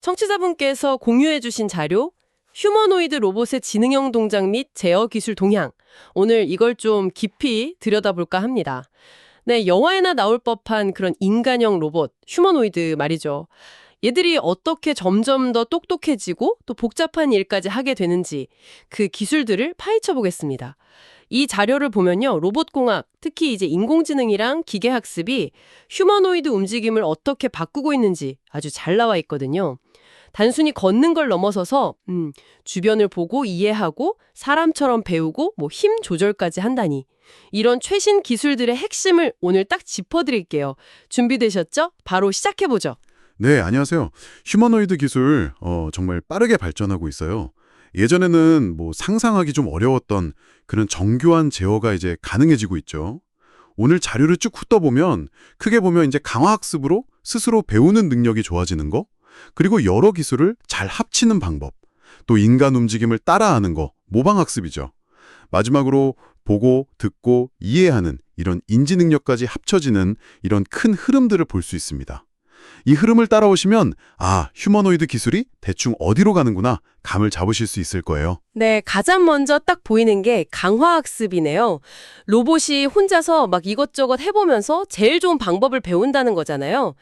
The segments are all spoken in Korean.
청취자분께서 공유해주신 자료, 휴머노이드 로봇의 지능형 동작 및 제어 기술 동향. 오늘 이걸 좀 깊이 들여다볼까 합니다. 네, 영화에나 나올 법한 그런 인간형 로봇, 휴머노이드 말이죠. 얘들이 어떻게 점점 더 똑똑해지고 또 복잡한 일까지 하게 되는지 그 기술들을 파헤쳐 보겠습니다. 이 자료를 보면요, 로봇공학, 특히 이제 인공지능이랑 기계학습이 휴머노이드 움직임을 어떻게 바꾸고 있는지 아주 잘 나와 있거든요. 단순히 걷는 걸 넘어서서 주변을 보고 이해하고 사람처럼 배우고 뭐 힘 조절까지 한다니. 이런 최신 기술들의 핵심을 오늘 딱 짚어드릴게요. 준비되셨죠? 바로 시작해보죠. 네, 안녕하세요. 휴머노이드 기술 정말 빠르게 발전하고 있어요. 예전에는 뭐 상상하기 좀 어려웠던 그런 정교한 제어가 이제 가능해지고 있죠. 오늘 자료를 쭉 훑어보면 크게 보면 이제 강화학습으로 스스로 배우는 능력이 좋아지는 거, 그리고 여러 기술을 잘 합치는 방법, 또 인간 움직임을 따라하는 거, 모방학습이죠. 마지막으로 보고, 듣고, 이해하는 이런 인지 능력까지 합쳐지는 이런 큰 흐름들을 볼 수 있습니다. 이 흐름을 따라오시면 휴머노이드 기술이 대충 어디로 가는구나 감을 잡으실 수 있을 거예요. 네, 가장 먼저 딱 보이는 게 강화학습이네요. 로봇이 혼자서 막 이것저것 해보면서 제일 좋은 방법을 배운다는 거잖아요.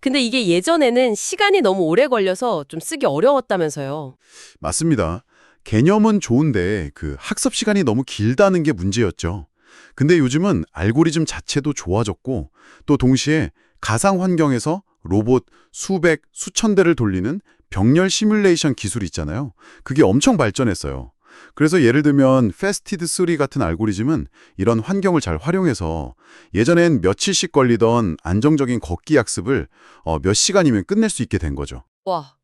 근데 이게 예전에는 시간이 너무 오래 걸려서 좀 쓰기 어려웠다면서요. 맞습니다. 개념은 좋은데 그 학습 시간이 너무 길다는 게 문제였죠. 근데 요즘은 알고리즘 자체도 좋아졌고 또 동시에 가상 환경에서 로봇 수백, 수천 대를 돌리는 병렬 시뮬레이션 기술이 있잖아요. 그게 엄청 발전했어요. 그래서 예를 들면 패스티드3 같은 알고리즘은 이런 환경을 잘 활용해서 예전엔 며칠씩 걸리던 안정적인 걷기 학습을 몇 시간이면 끝낼 수 있게 된 거죠. 와,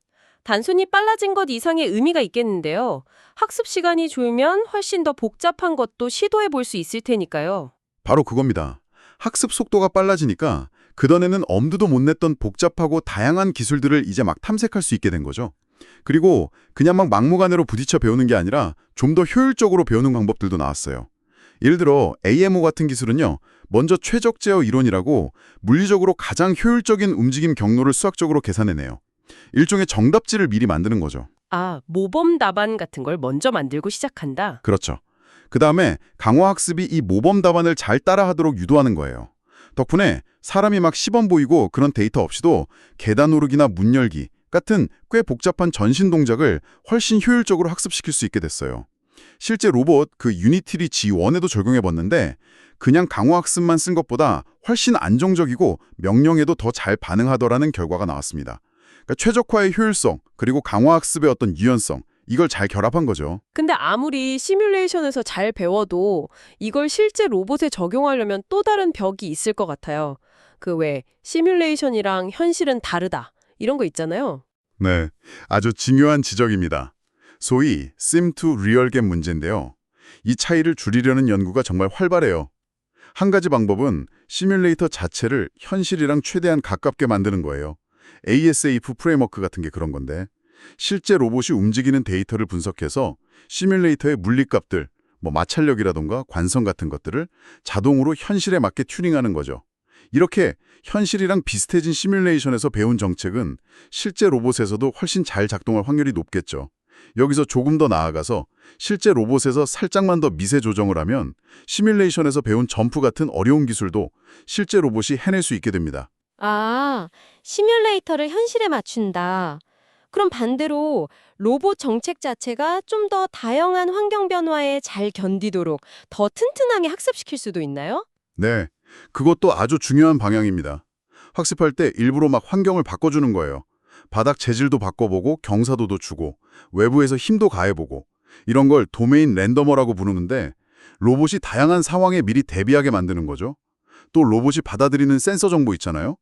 단순히 빨라진 것 이상의 의미가 있겠는데요. 학습 시간이 줄면 훨씬 더 복잡한 것도 시도해 볼 수 있을 테니까요. 바로 그겁니다. 학습 속도가 빨라지니까 그전에는 엄두도 못 냈던 복잡하고 다양한 기술들을 이제 막 탐색할 수 있게 된 거죠. 그리고 그냥 막 막무가내로 부딪혀 배우는 게 아니라 좀 더 효율적으로 배우는 방법들도 나왔어요. 예를 들어 AMO 같은 기술은요. 먼저 최적 제어 이론이라고 물리적으로 가장 효율적인 움직임 경로를 수학적으로 계산해내요. 일종의 정답지를 미리 만드는 거죠. 모범 답안 같은 걸 먼저 만들고 시작한다. 그렇죠. 그 다음에 강화학습이 이 모범 답안을 잘 따라하도록 유도하는 거예요. 덕분에 사람이 막 시범 보이고 그런 데이터 없이도 계단 오르기나 문 열기 같은 꽤 복잡한 전신 동작을 훨씬 효율적으로 학습시킬 수 있게 됐어요. 실제 로봇 그 유니티리 G1에도 적용해봤는데 그냥 강화학습만 쓴 것보다 훨씬 안정적이고 명령에도 더 잘 반응하더라는 결과가 나왔습니다. 그러니까 최적화의 효율성 그리고 강화학습의 어떤 유연성 이걸 잘 결합한 거죠. 근데 아무리 시뮬레이션에서 잘 배워도 이걸 실제 로봇에 적용하려면 또 다른 벽이 있을 것 같아요. 그 왜 시뮬레이션이랑 현실은 다르다 이런 거 있잖아요. 네, 아주 중요한 지적입니다. 소위 sim to real gap 문제인데요. 이 차이를 줄이려는 연구가 정말 활발해요. 한 가지 방법은 시뮬레이터 자체를 현실이랑 최대한 가깝게 만드는 거예요. ASAF 프레임워크 같은 게 그런 건데 실제 로봇이 움직이는 데이터를 분석해서 시뮬레이터의 물리값들, 마찰력이라던가 관성 같은 것들을 자동으로 현실에 맞게 튜닝하는 거죠. 이렇게 현실이랑 비슷해진 시뮬레이션에서 배운 정책은 실제 로봇에서도 훨씬 잘 작동할 확률이 높겠죠. 여기서 조금 더 나아가서 실제 로봇에서 살짝만 더 미세 조정을 하면 시뮬레이션에서 배운 점프 같은 어려운 기술도 실제 로봇이 해낼 수 있게 됩니다. 시뮬레이터를 현실에 맞춘다. 그럼 반대로 로봇 정책 자체가 좀 더 다양한 환경 변화에 잘 견디도록 더 튼튼하게 학습시킬 수도 있나요? 네, 그것도 아주 중요한 방향입니다. 학습할 때 일부러 막 환경을 바꿔주는 거예요. 바닥 재질도 바꿔보고 경사도도 주고 외부에서 힘도 가해보고 이런 걸 도메인 랜더머라고 부르는데 로봇이 다양한 상황에 미리 대비하게 만드는 거죠. 또 로봇이 받아들이는 센서 정보 있잖아요.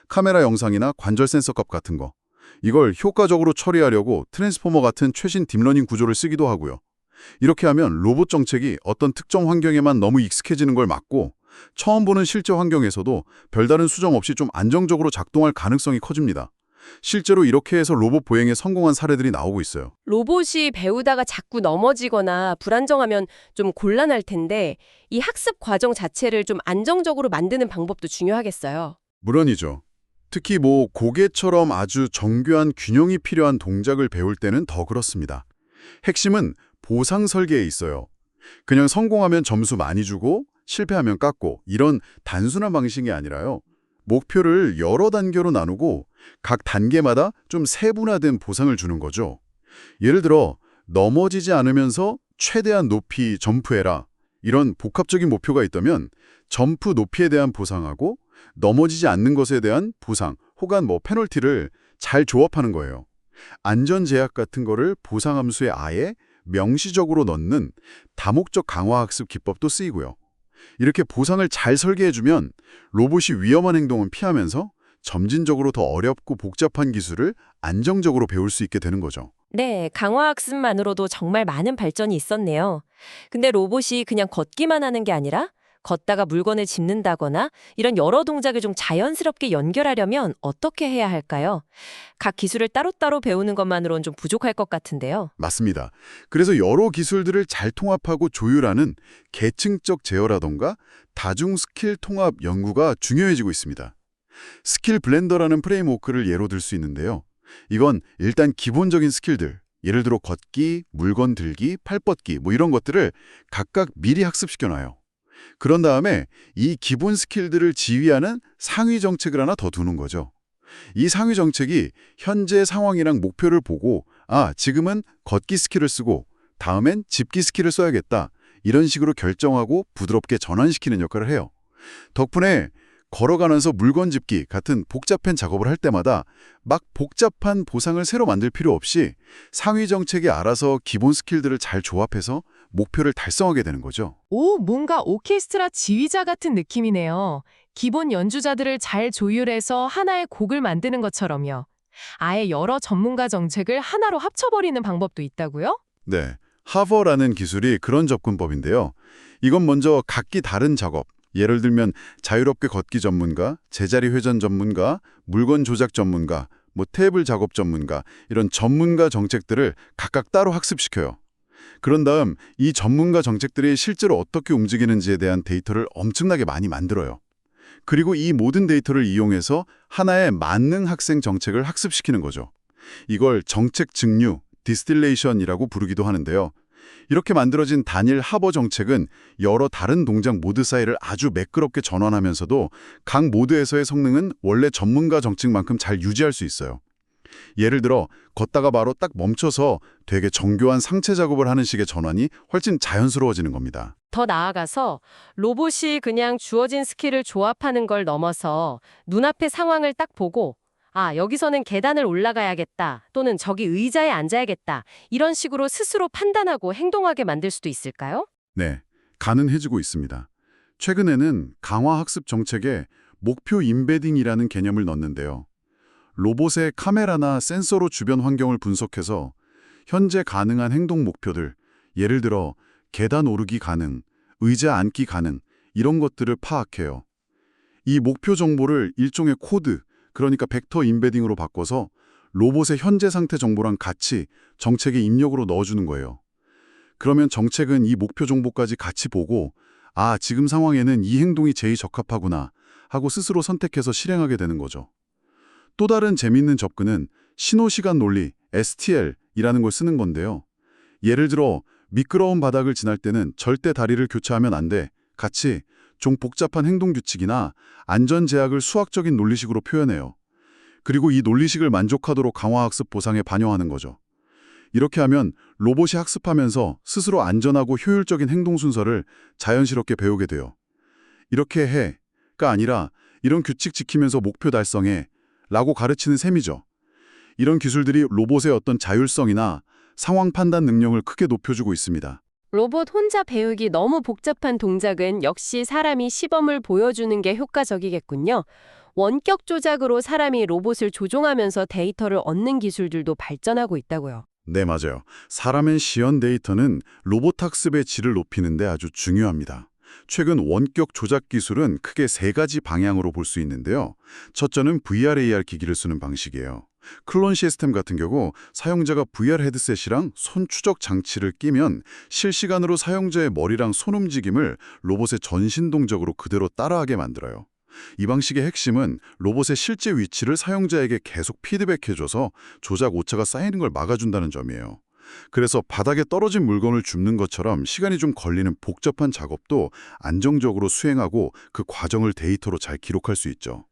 카메라 영상이나 관절 센서 값 같은 거. 이걸 효과적으로 처리하려고 트랜스포머 같은 최신 딥러닝 구조를 쓰기도 하고요. 이렇게 하면 로봇 정책이 어떤 특정 환경에만 너무 익숙해지는 걸 막고 처음 보는 실제 환경에서도 별다른 수정 없이 좀 안정적으로 작동할 가능성이 커집니다. 실제로 이렇게 해서 로봇 보행에 성공한 사례들이 나오고 있어요. 로봇이 배우다가 자꾸 넘어지거나 불안정하면 좀 곤란할 텐데 이 학습 과정 자체를 좀 안정적으로 만드는 방법도 중요하겠어요. 물론이죠. 특히 고개처럼 아주 정교한 균형이 필요한 동작을 배울 때는 더 그렇습니다. 핵심은 보상 설계에 있어요. 그냥 성공하면 점수 많이 주고 실패하면 깎고 이런 단순한 방식이 아니라요. 목표를 여러 단계로 나누고 각 단계마다 좀 세분화된 보상을 주는 거죠. 예를 들어 넘어지지 않으면서 최대한 높이 점프해라. 이런 복합적인 목표가 있다면 점프 높이에 대한 보상하고 넘어지지 않는 것에 대한 보상 혹은 페널티를 잘 조합하는 거예요. 안전 제약 같은 거를 보상 함수에 아예 명시적으로 넣는 다목적 강화 학습 기법도 쓰이고요. 이렇게 보상을 잘 설계해주면 로봇이 위험한 행동은 피하면서 점진적으로 더 어렵고 복잡한 기술을 안정적으로 배울 수 있게 되는 거죠. 네, 강화학습만으로도 정말 많은 발전이 있었네요. 근데 로봇이 그냥 걷기만 하는 게 아니라 걷다가 물건을 짚는다거나 이런 여러 동작을 좀 자연스럽게 연결하려면 어떻게 해야 할까요? 각 기술을 따로따로 배우는 것만으로는 좀 부족할 것 같은데요. 맞습니다. 그래서 여러 기술들을 잘 통합하고 조율하는 계층적 제어라던가 다중 스킬 통합 연구가 중요해지고 있습니다. 스킬 블렌더라는 프레임워크를 예로 들 수 있는데요. 이건 일단 기본적인 스킬들, 예를 들어 걷기, 물건 들기, 팔 뻗기 이런 것들을 각각 미리 학습시켜놔요. 그런 다음에 이 기본 스킬들을 지휘하는 상위 정책을 하나 더 두는 거죠. 이 상위 정책이 현재 상황이랑 목표를 보고 지금은 걷기 스킬을 쓰고 다음엔 짚기 스킬을 써야겠다. 이런 식으로 결정하고 부드럽게 전환시키는 역할을 해요. 덕분에 걸어가면서 물건 짚기 같은 복잡한 작업을 할 때마다 막 복잡한 보상을 새로 만들 필요 없이 상위 정책이 알아서 기본 스킬들을 잘 조합해서 목표를 달성하게 되는 거죠. 오, 뭔가 오케스트라 지휘자 같은 느낌이네요. 기본 연주자들을 잘 조율해서 하나의 곡을 만드는 것처럼요. 아예 여러 전문가 정책을 하나로 합쳐버리는 방법도 있다고요? 네, 하버라는 기술이 그런 접근법인데요. 이건 먼저 각기 다른 작업, 예를 들면 자유롭게 걷기 전문가, 제자리 회전 전문가, 물건 조작 전문가, 테이블 작업 전문가 이런 전문가 정책들을 각각 따로 학습시켜요. 그런 다음 이 전문가 정책들이 실제로 어떻게 움직이는지에 대한 데이터를 엄청나게 많이 만들어요. 그리고 이 모든 데이터를 이용해서 하나의 만능 학생 정책을 학습시키는 거죠. 이걸 정책 증류, 디스틸레이션이라고 부르기도 하는데요. 이렇게 만들어진 단일 하버 정책은 여러 다른 동작 모드 사이를 아주 매끄럽게 전환하면서도 각 모드에서의 성능은 원래 전문가 정책만큼 잘 유지할 수 있어요. 예를 들어 걷다가 바로 딱 멈춰서 되게 정교한 상체 작업을 하는 식의 전환이 훨씬 자연스러워지는 겁니다. 더 나아가서 로봇이 그냥 주어진 스킬을 조합하는 걸 넘어서 눈앞의 상황을 딱 보고 여기서는 계단을 올라가야겠다 또는 저기 의자에 앉아야겠다 이런 식으로 스스로 판단하고 행동하게 만들 수도 있을까요? 네, 가능해지고 있습니다. 최근에는 강화학습 정책에 목표 임베딩이라는 개념을 넣는데요. 로봇의 카메라나 센서로 주변 환경을 분석해서 현재 가능한 행동 목표들, 예를 들어 계단 오르기 가능, 의자 앉기 가능 이런 것들을 파악해요. 이 목표 정보를 일종의 코드, 그러니까 벡터 임베딩으로 바꿔서 로봇의 현재 상태 정보랑 같이 정책의 입력으로 넣어주는 거예요. 그러면 정책은 이 목표 정보까지 같이 보고 지금 상황에는 이 행동이 제일 적합하구나 하고 스스로 선택해서 실행하게 되는 거죠. 또 다른 재미있는 접근은 신호시간 논리, STL이라는 걸 쓰는 건데요. 예를 들어 미끄러운 바닥을 지날 때는 절대 다리를 교차하면 안 돼. 같이 좀 복잡한 행동 규칙이나 안전 제약을 수학적인 논리식으로 표현해요. 그리고 이 논리식을 만족하도록 강화학습 보상에 반영하는 거죠. 이렇게 하면 로봇이 학습하면서 스스로 안전하고 효율적인 행동 순서를 자연스럽게 배우게 돼요. 이렇게 해가 아니라 이런 규칙 지키면서 목표 달성해 라고 가르치는 셈이죠. 이런 기술들이 로봇의 어떤 자율성이나 상황 판단 능력을 크게 높여주고 있습니다. 로봇 혼자 배우기 너무 복잡한 동작은 역시 사람이 시범을 보여주는 게 효과적이겠군요. 원격 조작으로 사람이 로봇을 조종하면서 데이터를 얻는 기술들도 발전하고 있다고요. 네, 맞아요. 사람의 시연 데이터는 로봇 학습의 질을 높이는 데 아주 중요합니다. 최근 원격 조작 기술은 크게 3가지 방향으로 볼 수 있는데요. 첫째는 VR, AR 기기를 쓰는 방식이에요. 클론 시스템 같은 경우 사용자가 VR 헤드셋이랑 손 추적 장치를 끼면 실시간으로 사용자의 머리랑 손 움직임을 로봇의 전신 동작으로 그대로 따라하게 만들어요. 이 방식의 핵심은 로봇의 실제 위치를 사용자에게 계속 피드백해줘서 조작 오차가 쌓이는 걸 막아준다는 점이에요. 그래서 바닥에 떨어진 물건을 줍는 것처럼 시간이 좀 걸리는 복잡한 작업도 안정적으로 수행하고 그 과정을 데이터로 잘 기록할 수 있죠.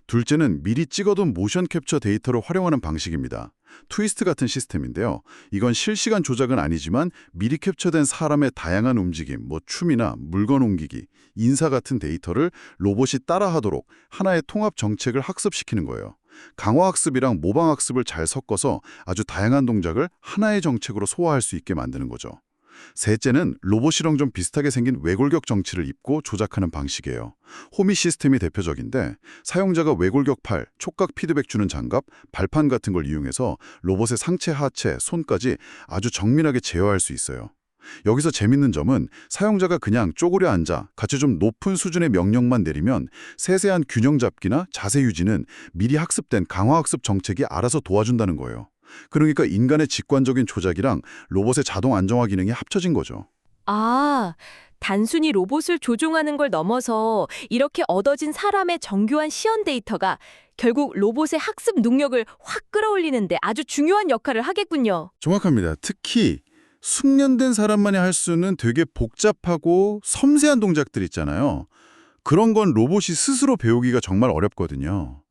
둘째는 미리 찍어둔 모션 캡처 데이터를 활용하는 방식입니다. 트위스트 같은 시스템인데요. 이건 실시간 조작은 아니지만 미리 캡처된 사람의 다양한 움직임, 춤이나 물건 옮기기, 인사 같은 데이터를 로봇이 따라하도록 하나의 통합 정책을 학습시키는 거예요. 강화학습이랑 모방학습을 잘 섞어서 아주 다양한 동작을 하나의 정책으로 소화할 수 있게 만드는 거죠. 셋째는 로봇이랑 좀 비슷하게 생긴 외골격 정치를 입고 조작하는 방식이에요. 호미 시스템이 대표적인데 사용자가 외골격 팔, 촉각 피드백 주는 장갑, 발판 같은 걸 이용해서 로봇의 상체, 하체, 손까지 아주 정밀하게 제어할 수 있어요. 여기서 재밌는 점은 사용자가 그냥 쪼그려 앉아 같이 좀 높은 수준의 명령만 내리면 세세한 균형 잡기나 자세 유지는 미리 학습된 강화학습 정책이 알아서 도와준다는 거예요. 그러니까 인간의 직관적인 조작이랑 로봇의 자동 안정화 기능이 합쳐진 거죠. 아, 단순히 로봇을 조종하는 걸 넘어서 이렇게 얻어진 사람의 정교한 시연 데이터가 결국 로봇의 학습 능력을 확 끌어올리는데 아주 중요한 역할을 하겠군요. 정확합니다. 특히 숙련된 사람만이 할 수 있는 되게 복잡하고 섬세한 동작들 있잖아요. 그런 건 로봇이 스스로 배우기가 정말 어렵거든요.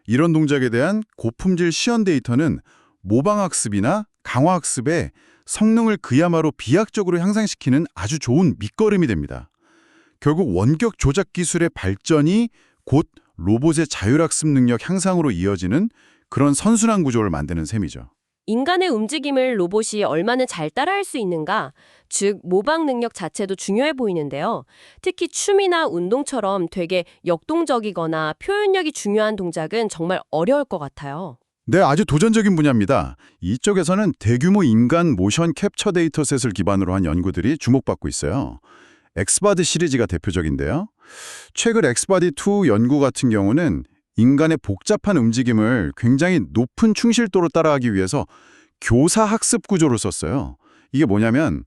이런 동작에 대한 고품질 시연 데이터는 모방학습이나 강화학습의 성능을 그야말로 비약적으로 향상시키는 아주 좋은 밑거름이 됩니다. 결국 원격 조작 기술의 발전이 곧 로봇의 자율학습 능력 향상으로 이어지는 그런 선순환 구조를 만드는 셈이죠. 인간의 움직임을 로봇이 얼마나 잘 따라할 수 있는가, 즉 모방 능력 자체도 중요해 보이는데요. 특히 춤이나 운동처럼 되게 역동적이거나 표현력이 중요한 동작은 정말 어려울 것 같아요. 네, 아주 도전적인 분야입니다. 이쪽에서는 대규모 인간 모션 캡처 데이터셋을 기반으로 한 연구들이 주목받고 있어요. 엑스바디 시리즈가 대표적인데요. 최근 엑스바디2 연구 같은 경우는 인간의 복잡한 움직임을 굉장히 높은 충실도로 따라하기 위해서 교사 학습 구조를 썼어요. 이게 뭐냐면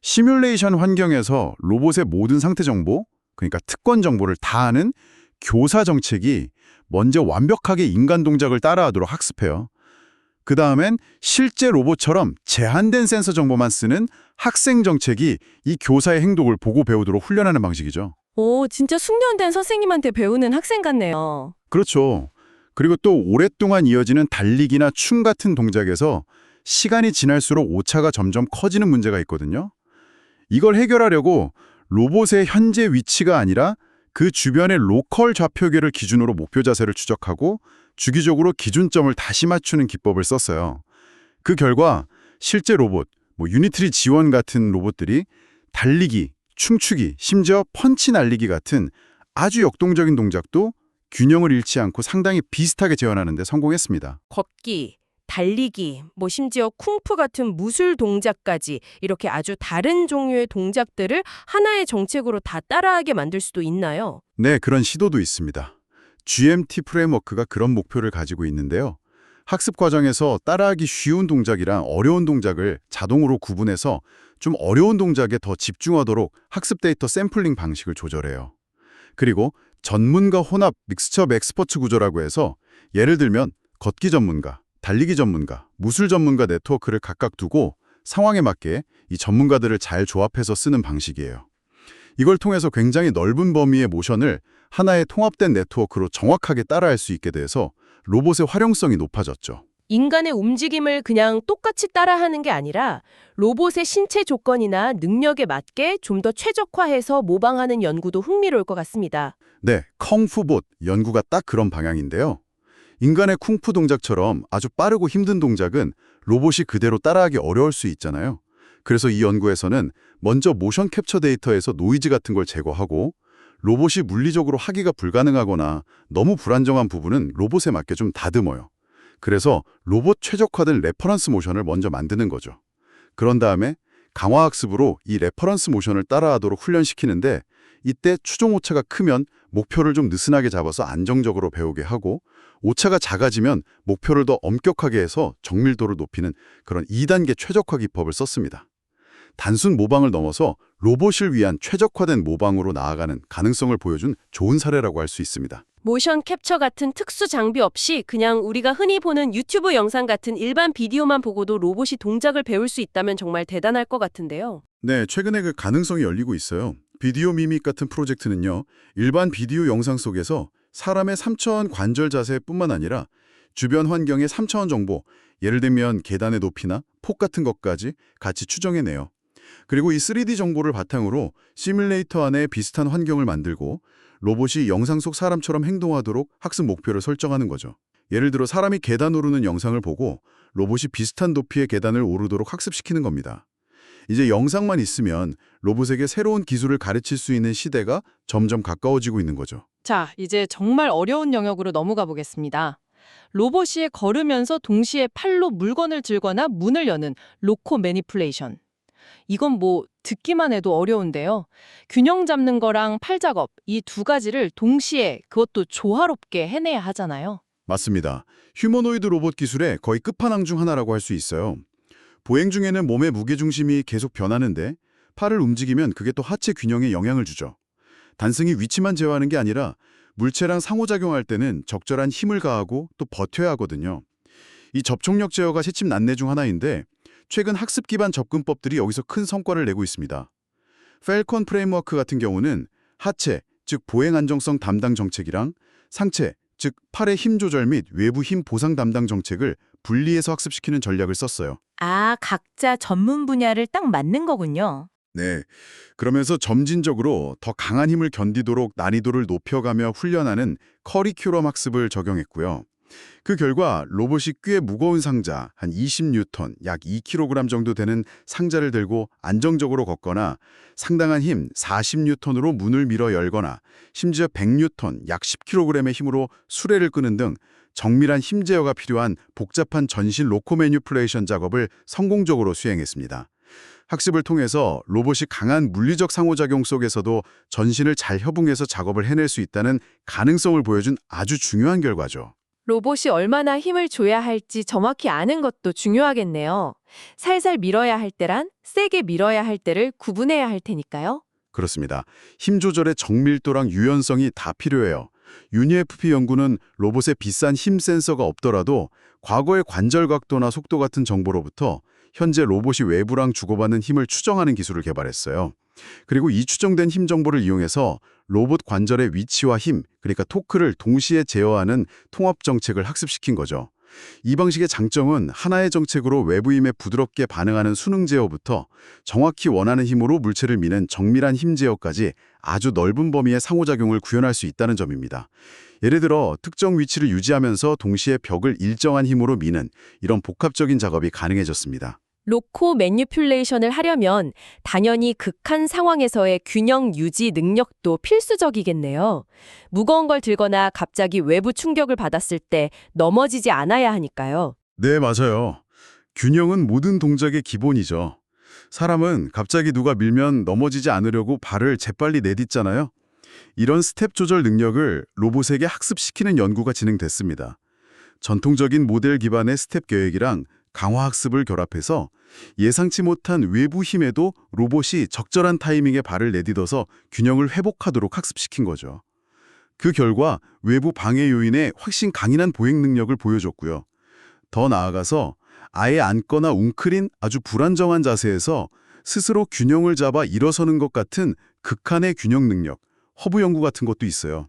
시뮬레이션 환경에서 로봇의 모든 상태 정보, 그러니까 특권 정보를 다 아는 교사 정책이 먼저 완벽하게 인간 동작을 따라하도록 학습해요. 그 다음엔 실제 로봇처럼 제한된 센서 정보만 쓰는 학생 정책이 이 교사의 행동을 보고 배우도록 훈련하는 방식이죠. 오, 진짜 숙련된 선생님한테 배우는 학생 같네요. 그렇죠. 그리고 또 오랫동안 이어지는 달리기나 춤 같은 동작에서 시간이 지날수록 오차가 점점 커지는 문제가 있거든요. 이걸 해결하려고 로봇의 현재 위치가 아니라 그 주변의 로컬 좌표계를 기준으로 목표 자세를 추적하고 주기적으로 기준점을 다시 맞추는 기법을 썼어요. 그 결과 실제 로봇, 유니트리 지원 같은 로봇들이 달리기, 춤추기, 심지어 펀치 날리기 같은 아주 역동적인 동작도 균형을 잃지 않고 상당히 비슷하게 재현하는 데 성공했습니다. 걷기, 달리기, 심지어 쿵푸 같은 무술 동작까지 이렇게 아주 다른 종류의 동작들을 하나의 정책으로 다 따라하게 만들 수도 있나요? 네, 그런 시도도 있습니다. GMT 프레임워크가 그런 목표를 가지고 있는데요. 학습 과정에서 따라하기 쉬운 동작이랑 어려운 동작을 자동으로 구분해서 좀 어려운 동작에 더 집중하도록 학습 데이터 샘플링 방식을 조절해요. 그리고 전문가 혼합 믹스처 엑스퍼트 구조라고 해서 예를 들면 걷기 전문가, 달리기 전문가, 무술 전문가 네트워크를 각각 두고 상황에 맞게 이 전문가들을 잘 조합해서 쓰는 방식이에요. 이걸 통해서 굉장히 넓은 범위의 모션을 하나의 통합된 네트워크로 정확하게 따라할 수 있게 돼서 로봇의 활용성이 높아졌죠. 인간의 움직임을 그냥 똑같이 따라하는 게 아니라 로봇의 신체 조건이나 능력에 맞게 좀 더 최적화해서 모방하는 연구도 흥미로울 것 같습니다. 네, 컹푸봇 연구가 딱 그런 방향인데요. 인간의 쿵푸 동작처럼 아주 빠르고 힘든 동작은 로봇이 그대로 따라하기 어려울 수 있잖아요. 그래서 이 연구에서는 먼저 모션 캡처 데이터에서 노이즈 같은 걸 제거하고 로봇이 물리적으로 하기가 불가능하거나 너무 불안정한 부분은 로봇에 맞게 좀 다듬어요. 그래서 로봇 최적화된 레퍼런스 모션을 먼저 만드는 거죠. 그런 다음에 강화학습으로 이 레퍼런스 모션을 따라하도록 훈련시키는데 이때 추종 오차가 크면 목표를 좀 느슨하게 잡아서 안정적으로 배우게 하고 오차가 작아지면 목표를 더 엄격하게 해서 정밀도를 높이는 그런 2단계 최적화 기법을 썼습니다. 단순 모방을 넘어서 로봇을 위한 최적화된 모방으로 나아가는 가능성을 보여준 좋은 사례라고 할 수 있습니다. 모션 캡처 같은 특수 장비 없이 그냥 우리가 흔히 보는 유튜브 영상 같은 일반 비디오만 보고도 로봇이 동작을 배울 수 있다면 정말 대단할 것 같은데요. 네, 최근에 그 가능성이 열리고 있어요. 비디오 미믹 같은 프로젝트는요, 일반 비디오 영상 속에서 사람의 3차원 관절 자세뿐만 아니라 주변 환경의 3차원 정보, 예를 들면 계단의 높이나 폭 같은 것까지 같이 추정해내요. 그리고 이 3D 정보를 바탕으로 시뮬레이터 안에 비슷한 환경을 만들고 로봇이 영상 속 사람처럼 행동하도록 학습 목표를 설정하는 거죠. 예를 들어 사람이 계단 오르는 영상을 보고 로봇이 비슷한 높이의 계단을 오르도록 학습시키는 겁니다. 이제 영상만 있으면 로봇에게 새로운 기술을 가르칠 수 있는 시대가 점점 가까워지고 있는 거죠. 자, 이제 정말 어려운 영역으로 넘어가 보겠습니다. 로봇이 걸으면서 동시에 팔로 물건을 들거나 문을 여는 로코 매니플레이션. 이건 뭐 듣기만 해도 어려운데요. 균형 잡는 거랑 팔 작업, 이 두 가지를 동시에 그것도 조화롭게 해내야 하잖아요. 맞습니다. 휴머노이드 로봇 기술의 거의 끝판왕 중 하나라고 할 수 있어요. 보행 중에는 몸의 무게중심이 계속 변하는데 팔을 움직이면 그게 또 하체 균형에 영향을 주죠. 단순히 위치만 제어하는 게 아니라 물체랑 상호작용할 때는 적절한 힘을 가하고 또 버텨야 하거든요. 이 접촉력 제어가 시침 난내 중 하나인데 최근 학습 기반 접근법들이 여기서 큰 성과를 내고 있습니다. 펠컨 프레임워크 같은 경우는 하체, 즉 보행 안정성 담당 정책이랑 상체, 즉 팔의 힘 조절 및 외부 힘 보상 담당 정책을 분리해서 학습시키는 전략을 썼어요. 아, 각자 전문 분야를 딱 맞는 거군요. 네, 그러면서 점진적으로 더 강한 힘을 견디도록 난이도를 높여가며 훈련하는 커리큘럼 학습을 적용했고요. 그 결과 로봇이 꽤 무거운 상자, 한 20뉴턴, 약 2kg 정도 되는 상자를 들고 안정적으로 걷거나 상당한 힘, 40뉴턴으로 문을 밀어 열거나 심지어 100뉴턴, 약 10kg의 힘으로 수레를 끄는 등 정밀한 힘 제어가 필요한 복잡한 전신 로코 매니플레이션 작업을 성공적으로 수행했습니다. 학습을 통해서 로봇이 강한 물리적 상호작용 속에서도 전신을 잘 협응해서 작업을 해낼 수 있다는 가능성을 보여준 아주 중요한 결과죠. 로봇이 얼마나 힘을 줘야 할지 정확히 아는 것도 중요하겠네요. 살살 밀어야 할 때란 세게 밀어야 할 때를 구분해야 할 테니까요. 그렇습니다. 힘 조절의 정밀도랑 유연성이 다 필요해요. 유니FP 연구는 로봇에 비싼 힘 센서가 없더라도 과거의 관절 각도나 속도 같은 정보로부터 현재 로봇이 외부랑 주고받는 힘을 추정하는 기술을 개발했어요. 그리고 이 추정된 힘 정보를 이용해서 로봇 관절의 위치와 힘, 그러니까 토크를 동시에 제어하는 통합 정책을 학습시킨 거죠. 이 방식의 장점은 하나의 정책으로 외부 힘에 부드럽게 반응하는 수능 제어부터 정확히 원하는 힘으로 물체를 미는 정밀한 힘 제어까지 아주 넓은 범위의 상호작용을 구현할 수 있다는 점입니다. 예를 들어 특정 위치를 유지하면서 동시에 벽을 일정한 힘으로 미는 이런 복합적인 작업이 가능해졌습니다. 로코 매니퓰레이션을 하려면 당연히 극한 상황에서의 균형 유지 능력도 필수적이겠네요. 무거운 걸 들거나 갑자기 외부 충격을 받았을 때 넘어지지 않아야 하니까요. 네, 맞아요. 균형은 모든 동작의 기본이죠. 사람은 갑자기 누가 밀면 넘어지지 않으려고 발을 재빨리 내딛잖아요. 이런 스텝 조절 능력을 로봇에게 학습시키는 연구가 진행됐습니다. 전통적인 모델 기반의 스텝 계획이랑 강화 학습을 결합해서 예상치 못한 외부 힘에도 로봇이 적절한 타이밍에 발을 내딛어서 균형을 회복하도록 학습시킨 거죠. 그 결과 외부 방해 요인에 훨씬 강인한 보행 능력을 보여줬고요. 더 나아가서 아예 앉거나 웅크린 아주 불안정한 자세에서 스스로 균형을 잡아 일어서는 것 같은 극한의 균형 능력, 허브 연구 같은 것도 있어요.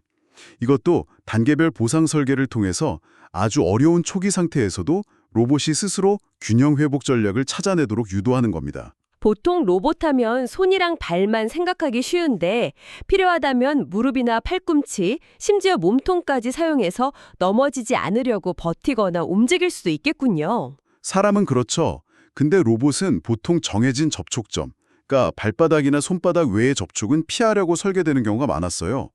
이것도 단계별 보상 설계를 통해서 아주 어려운 초기 상태에서도 로봇이 스스로 균형 회복 전략을 찾아내도록 유도하는 겁니다. 보통 로봇 하면 손이랑 발만 생각하기 쉬운데 필요하다면 무릎이나 팔꿈치, 심지어 몸통까지 사용해서 넘어지지 않으려고 버티거나 움직일 수도 있겠군요. 사람은 그렇죠. 근데 로봇은 보통 정해진 접촉점, 그러니까 발바닥이나 손바닥 외의 접촉은 피하려고 설계되는 경우가 많았어요.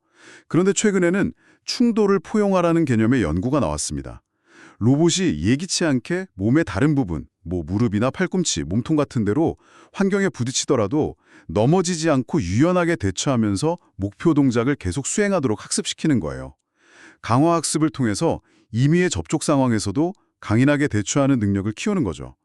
그런데 최근에는 충돌을 포용하라는 개념의 연구가 나왔습니다. 로봇이 예기치 않게 몸의 다른 부분, 무릎이나 팔꿈치, 몸통 같은 데로 환경에 부딪히더라도 넘어지지 않고 유연하게 대처하면서 목표 동작을 계속 수행하도록 학습시키는 거예요. 강화 학습을 통해서 임의의 접촉 상황에서도 강인하게 대처하는 능력을 키우는 거죠.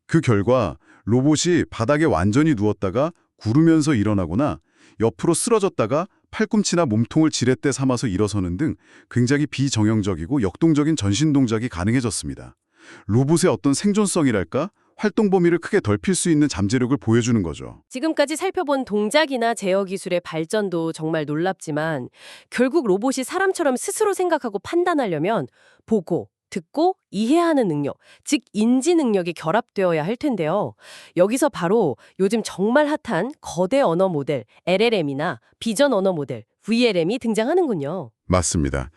그 결과 로봇이 바닥에 완전히 누웠다가 구르면서 일어나거나 옆으로 쓰러졌다가 팔꿈치나 몸통을 지렛대 삼아서 일어서는 등 굉장히 비정형적이고 역동적인 전신 동작이 가능해졌습니다. 로봇의 어떤 생존성이랄까? 활동 범위를 크게 넓힐 수 있는 잠재력을 보여주는 거죠. 지금까지 살펴본 동작이나 제어 기술의 발전도 정말 놀랍지만 결국 로봇이 사람처럼 스스로 생각하고 판단하려면 보고, 듣고, 이해하는 능력, 즉 인지 능력이 결합되어야 할 텐데요. 여기서 바로 요즘 정말 핫한 거대 언어 모델 LLM이나 비전 언어 모델 VLM이 등장하는군요. 맞습니다.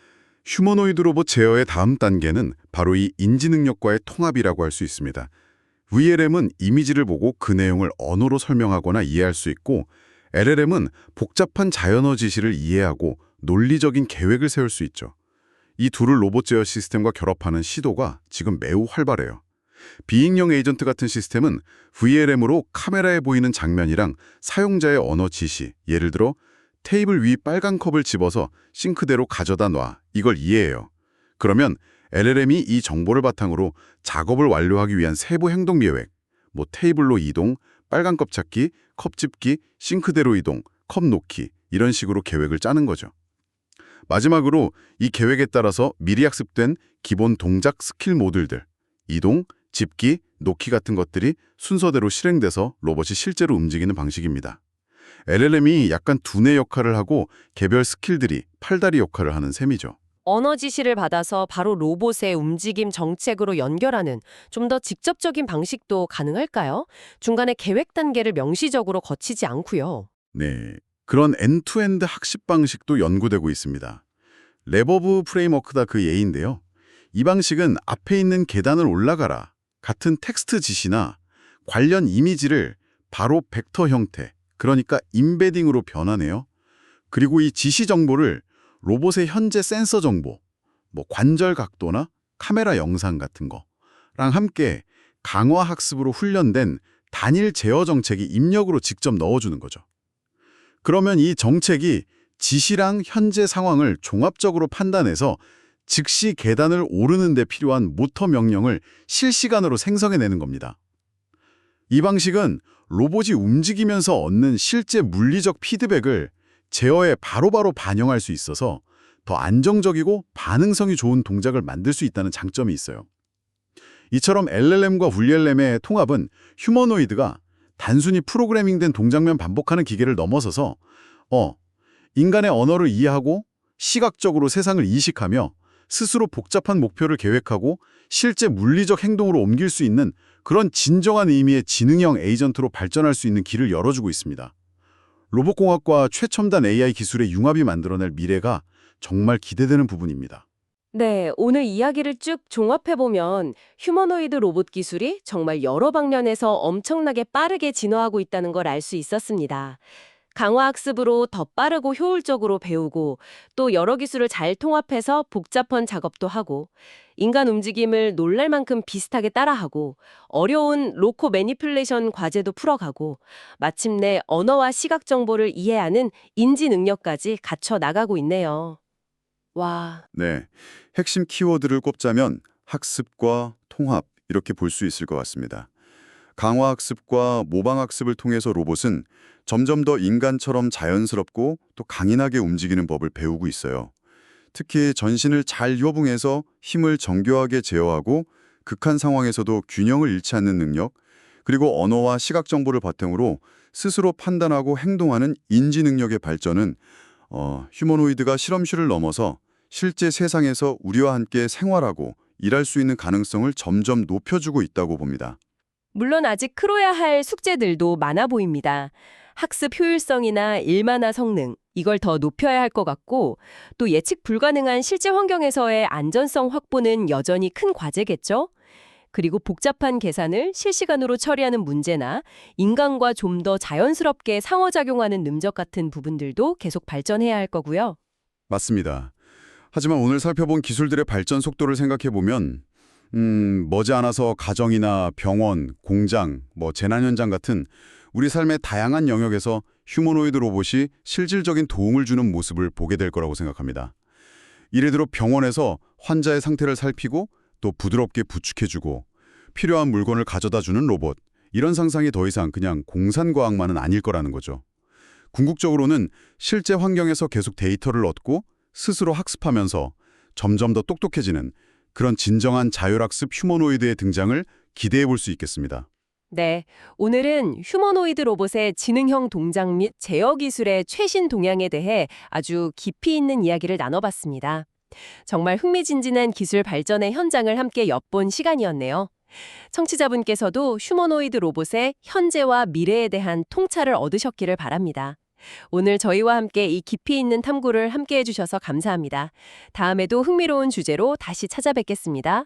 휴머노이드 로봇 제어의 다음 단계는 바로 이 인지 능력과의 통합이라고 할 수 있습니다. VLM은 이미지를 보고 그 내용을 언어로 설명하거나 이해할 수 있고 LLM은 복잡한 자연어 지시를 이해하고 논리적인 계획을 세울 수 있죠. 이 둘을 로봇 제어 시스템과 결합하는 시도가 지금 매우 활발해요. 비익령 에이전트 같은 시스템은 VLM으로 카메라에 보이는 장면이랑 사용자의 언어 지시, 예를 들어 테이블 위 빨간 컵을 집어서 싱크대로 가져다 놔, 이걸 이해해요. 그러면 LLM이 이 정보를 바탕으로 작업을 완료하기 위한 세부 행동 계획, 테이블로 이동, 빨간 컵 찾기, 컵 집기, 싱크대로 이동, 컵 놓기 이런 식으로 계획을 짜는 거죠. 마지막으로 이 계획에 따라서 미리 학습된 기본 동작 스킬 모듈들, 이동, 집기, 놓기 같은 것들이 순서대로 실행돼서 로봇이 실제로 움직이는 방식입니다. LLM이 약간 두뇌 역할을 하고 개별 스킬들이 팔다리 역할을 하는 셈이죠. 언어 지시를 받아서 바로 로봇의 움직임 정책으로 연결하는 좀 더 직접적인 방식도 가능할까요? 중간에 계획 단계를 명시적으로 거치지 않고요. 네, 그런 엔투엔드 학습 방식도 연구되고 있습니다. 랩오브 프레임워크가 그 예인데요. 이 방식은 앞에 있는 계단을 올라가라 같은 텍스트 지시나 관련 이미지를 바로 벡터 형태, 그러니까 임베딩으로 변환해요. 그리고 이 지시 정보를 로봇의 현재 센서 정보, 관절 각도나 카메라 영상 같은 거랑 함께 강화 학습으로 훈련된 단일 제어 정책이 입력으로 직접 넣어주는 거죠. 그러면 이 정책이 지시랑 현재 상황을 종합적으로 판단해서 즉시 계단을 오르는 데 필요한 모터 명령을 실시간으로 생성해내는 겁니다. 이 방식은 로봇이 움직이면서 얻는 실제 물리적 피드백을 제어에 바로바로 반영할 수 있어서 더 안정적이고 반응성이 좋은 동작을 만들 수 있다는 장점이 있어요. 이처럼 LLM과 VLM의 통합은 휴머노이드가 단순히 프로그래밍된 동작만 반복하는 기계를 넘어서서 인간의 언어를 이해하고 시각적으로 세상을 이식하며 스스로 복잡한 목표를 계획하고 실제 물리적 행동으로 옮길 수 있는 그런 진정한 의미의 지능형 에이전트로 발전할 수 있는 길을 열어주고 있습니다. 로봇공학과 최첨단 AI 기술의 융합이 만들어낼 미래가 정말 기대되는 부분입니다. 네, 오늘 이야기를 쭉 종합해보면 휴머노이드 로봇 기술이 정말 여러 방면에서 엄청나게 빠르게 진화하고 있다는 걸 알 수 있었습니다. 강화 학습으로 더 빠르고 효율적으로 배우고 또 여러 기술을 잘 통합해서 복잡한 작업도 하고 인간 움직임을 놀랄 만큼 비슷하게 따라하고 어려운 로코 매니플레이션 과제도 풀어가고 마침내 언어와 시각 정보를 이해하는 인지 능력까지 갖춰 나가고 있네요. 와. 네, 핵심 키워드를 꼽자면 학습과 통합 이렇게 볼 수 있을 것 같습니다. 강화학습과 모방학습을 통해서 로봇은 점점 더 인간처럼 자연스럽고 또 강인하게 움직이는 법을 배우고 있어요. 특히 전신을 잘 유어붕해서 힘을 정교하게 제어하고 극한 상황에서도 균형을 잃지 않는 능력, 그리고 언어와 시각 정보를 바탕으로 스스로 판단하고 행동하는 인지 능력의 발전은 휴머노이드가 실험실을 넘어서 실제 세상에서 우리와 함께 생활하고 일할 수 있는 가능성을 점점 높여주고 있다고 봅니다. 물론 아직 크로야 할 숙제들도 많아 보입니다. 학습 효율성이나 일만화 성능, 이걸 더 높여야 할 것 같고 또 예측 불가능한 실제 환경에서의 안전성 확보는 여전히 큰 과제겠죠? 그리고 복잡한 계산을 실시간으로 처리하는 문제나 인간과 좀 더 자연스럽게 상호작용하는 능력 같은 부분들도 계속 발전해야 할 거고요. 맞습니다. 하지만 오늘 살펴본 기술들의 발전 속도를 생각해보면 머지않아서 가정이나 병원, 공장, 재난 현장 같은 우리 삶의 다양한 영역에서 휴머노이드 로봇이 실질적인 도움을 주는 모습을 보게 될 거라고 생각합니다. 예를 들어 병원에서 환자의 상태를 살피고 또 부드럽게 부축해주고 필요한 물건을 가져다 주는 로봇, 이런 상상이 더 이상 그냥 공산과학만은 아닐 거라는 거죠. 궁극적으로는 실제 환경에서 계속 데이터를 얻고 스스로 학습하면서 점점 더 똑똑해지는 그런 진정한 자율학습 휴머노이드의 등장을 기대해 볼 수 있겠습니다. 네, 오늘은 휴머노이드 로봇의 지능형 동작 및 제어 기술의 최신 동향에 대해 아주 깊이 있는 이야기를 나눠봤습니다. 정말 흥미진진한 기술 발전의 현장을 함께 엿본 시간이었네요. 청취자분께서도 휴머노이드 로봇의 현재와 미래에 대한 통찰을 얻으셨기를 바랍니다. 오늘 저희와 함께 이 깊이 있는 탐구를 함께 해주셔서 감사합니다. 다음에도 흥미로운 주제로 다시 찾아뵙겠습니다.